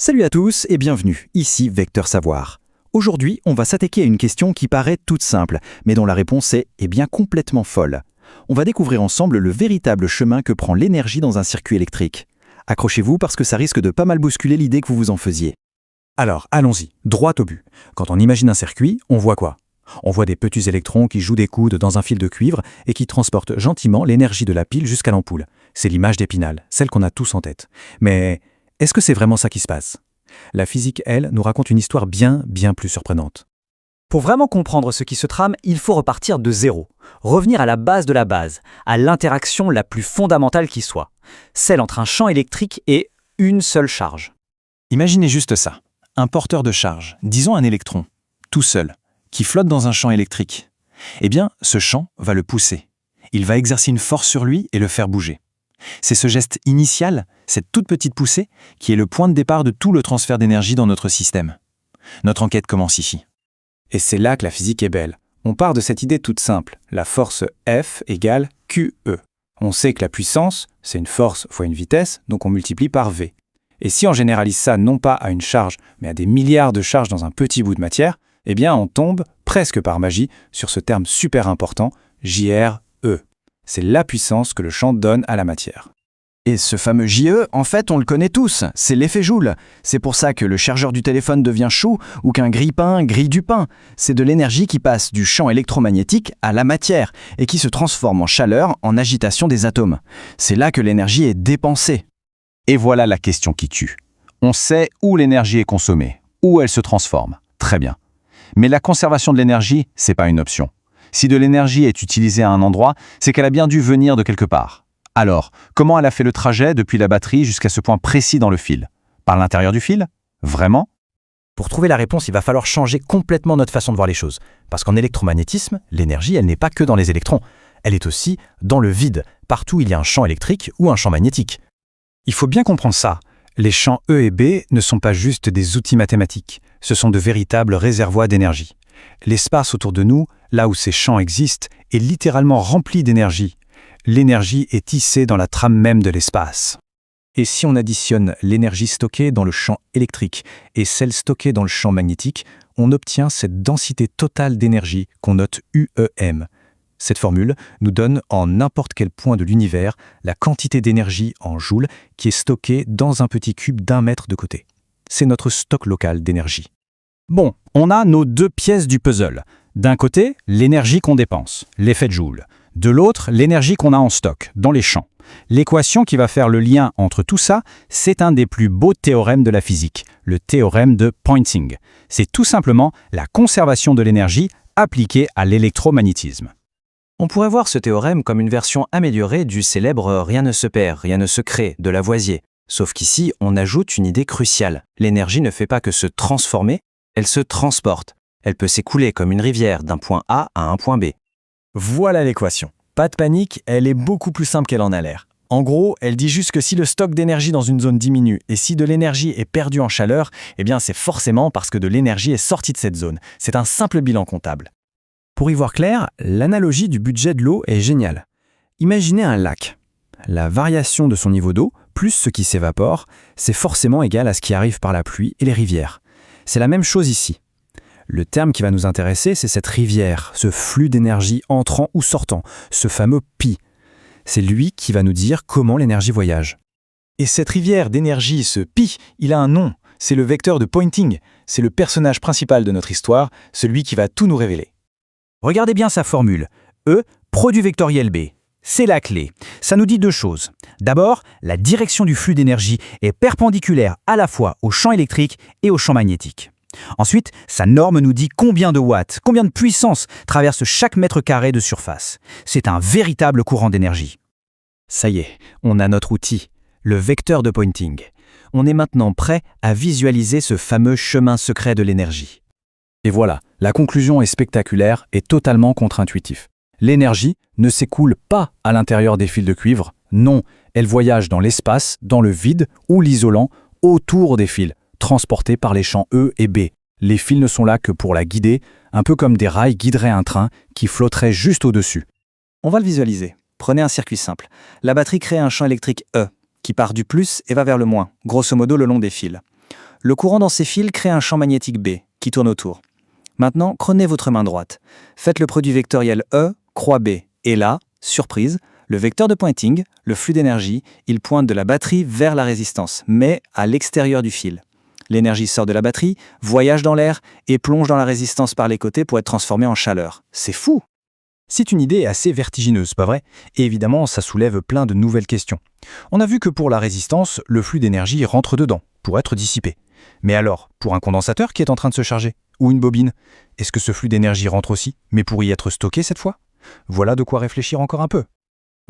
Salut à tous et bienvenue, ici Vecteur Savoir. Aujourd'hui, on va s'attaquer à une question qui paraît toute simple, mais dont la réponse est bien complètement folle. On va découvrir ensemble le véritable chemin que prend l'énergie dans un circuit électrique. Accrochez-vous parce que ça risque de pas mal bousculer l'idée que vous vous en faisiez. Alors, allons-y, droit au but. Quand on imagine un circuit, on voit quoi? On voit des petits électrons qui jouent des coudes dans un fil de cuivre et qui transportent gentiment l'énergie de la pile jusqu'à l'ampoule. C'est l'image d'Épinal, celle qu'on a tous en tête. Mais est-ce que c'est vraiment ça qui se passe? La physique, elle, nous raconte une histoire bien plus surprenante. Pour vraiment comprendre ce qui se trame, il faut repartir de zéro, revenir à la base de la base, à l'interaction la plus fondamentale qui soit, celle entre un champ électrique et une seule charge. Imaginez juste ça, un porteur de charge, disons un électron, tout seul, qui flotte dans un champ électrique. Eh bien, ce champ va le pousser. Il va exercer une force sur lui et le faire bouger. C'est ce geste initial, cette toute petite poussée, qui est le point de départ de tout le transfert d'énergie dans notre système. Notre enquête commence ici. Et c'est là que la physique est belle. On part de cette idée toute simple, la force F égale QE. On sait que la puissance, c'est une force fois une vitesse, donc on multiplie par V. Et si on généralise ça non pas à une charge, mais à des milliards de charges dans un petit bout de matière, eh bien on tombe, presque par magie, sur ce terme super important, JRE. C'est la puissance que le champ donne à la matière. Et ce fameux JE, en fait, on le connaît tous, c'est l'effet Joule. C'est pour ça que le chargeur du téléphone devient chaud ou qu'un grille-pain grille du pain. C'est de l'énergie qui passe du champ électromagnétique à la matière et qui se transforme en chaleur, en agitation des atomes. C'est là que l'énergie est dépensée. Et voilà la question qui tue. On sait où l'énergie est consommée, où elle se transforme. Très bien. Mais la conservation de l'énergie, c'est pas une option. Si de l'énergie est utilisée à un endroit, c'est qu'elle a bien dû venir de quelque part. Alors, comment elle a fait le trajet depuis la batterie jusqu'à ce point précis dans le fil? Par l'intérieur du fil? Vraiment? Pour trouver la réponse, il va falloir changer complètement notre façon de voir les choses. Parce qu'en électromagnétisme, l'énergie, elle n'est pas que dans les électrons. Elle est aussi dans le vide, partout où il y a un champ électrique ou un champ magnétique. Il faut bien comprendre ça. Les champs E et B ne sont pas juste des outils mathématiques, ce sont de véritables réservoirs d'énergie. L'espace autour de nous, là où ces champs existent, est littéralement rempli d'énergie. L'énergie est tissée dans la trame même de l'espace. Et si on additionne l'énergie stockée dans le champ électrique et celle stockée dans le champ magnétique, on obtient cette densité totale d'énergie qu'on note UEM. Cette formule nous donne en n'importe quel point de l'univers la quantité d'énergie en joules qui est stockée dans un petit cube d'1 mètre de côté. C'est notre stock local d'énergie. Bon, on a nos deux pièces du puzzle. D'un côté, l'énergie qu'on dépense, l'effet de Joule. De l'autre, l'énergie qu'on a en stock, dans les champs. L'équation qui va faire le lien entre tout ça, c'est un des plus beaux théorèmes de la physique, le théorème de Poynting. C'est tout simplement la conservation de l'énergie appliquée à l'électromagnétisme. On pourrait voir ce théorème comme une version améliorée du célèbre « rien ne se perd, rien ne se crée » de Lavoisier. Sauf qu'ici, on ajoute une idée cruciale. L'énergie ne fait pas que se transformer, elle se transporte. Elle peut s'écouler comme une rivière d'un point A à un point B. Voilà l'équation. Pas de panique, elle est beaucoup plus simple qu'elle en a l'air. En gros, elle dit juste que si le stock d'énergie dans une zone diminue et si de l'énergie est perdue en chaleur, eh bien c'est forcément parce que de l'énergie est sortie de cette zone. C'est un simple bilan comptable. Pour y voir clair, l'analogie du budget de l'eau est géniale. Imaginez un lac. La variation de son niveau d'eau, plus ce qui s'évapore, c'est forcément égal à ce qui arrive par la pluie et les rivières. C'est la même chose ici. Le terme qui va nous intéresser, c'est cette rivière, ce flux d'énergie entrant ou sortant, ce fameux pi. C'est lui qui va nous dire comment l'énergie voyage. Et cette rivière d'énergie, ce pi, il a un nom. C'est le vecteur de Poynting. C'est le personnage principal de notre histoire, celui qui va tout nous révéler. Regardez bien sa formule. E, produit vectoriel B. C'est la clé. Ça nous dit deux choses. D'abord, la direction du flux d'énergie est perpendiculaire à la fois au champ électrique et au champ magnétique. Ensuite, sa norme nous dit combien de watts, combien de puissance traverse chaque mètre carré de surface. C'est un véritable courant d'énergie. Ça y est, on a notre outil, le vecteur de Poynting. On est maintenant prêt à visualiser ce fameux chemin secret de l'énergie. Et voilà, la conclusion est spectaculaire et totalement contre-intuitive. L'énergie ne s'écoule pas à l'intérieur des fils de cuivre, non, elle voyage dans l'espace, dans le vide ou l'isolant, autour des fils, transportés par les champs E et B. Les fils ne sont là que pour la guider, un peu comme des rails guideraient un train qui flotterait juste au-dessus. On va le visualiser. Prenez un circuit simple. La batterie crée un champ électrique E, qui part du plus et va vers le moins, grosso modo le long des fils. Le courant dans ces fils crée un champ magnétique B qui tourne autour. Maintenant, prenez votre main droite. Faites le produit vectoriel E, croix B. Et là, surprise, le vecteur de pointing, le flux d'énergie, il pointe de la batterie vers la résistance, mais à l'extérieur du fil. L'énergie sort de la batterie, voyage dans l'air et plonge dans la résistance par les côtés pour être transformée en chaleur. C'est fou! C'est une idée assez vertigineuse, pas vrai? Et évidemment, ça soulève plein de nouvelles questions. On a vu que pour la résistance, le flux d'énergie rentre dedans, pour être dissipé. Mais alors, pour un condensateur qui est en train de se charger? Ou une bobine? Est-ce que ce flux d'énergie rentre aussi, mais pour y être stocké cette fois? Voilà de quoi réfléchir encore un peu.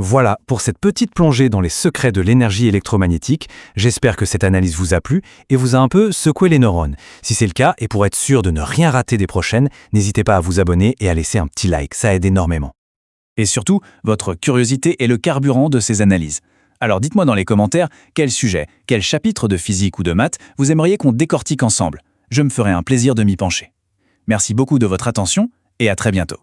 Voilà pour cette petite plongée dans les secrets de l'énergie électromagnétique. J'espère que cette analyse vous a plu et vous a un peu secoué les neurones. Si c'est le cas, et pour être sûr de ne rien rater des prochaines, n'hésitez pas à vous abonner et à laisser un petit like, ça aide énormément. Et surtout, votre curiosité est le carburant de ces analyses. Alors dites-moi dans les commentaires quel sujet, quel chapitre de physique ou de maths vous aimeriez qu'on décortique ensemble. Je me ferai un plaisir de m'y pencher. Merci beaucoup de votre attention et à très bientôt.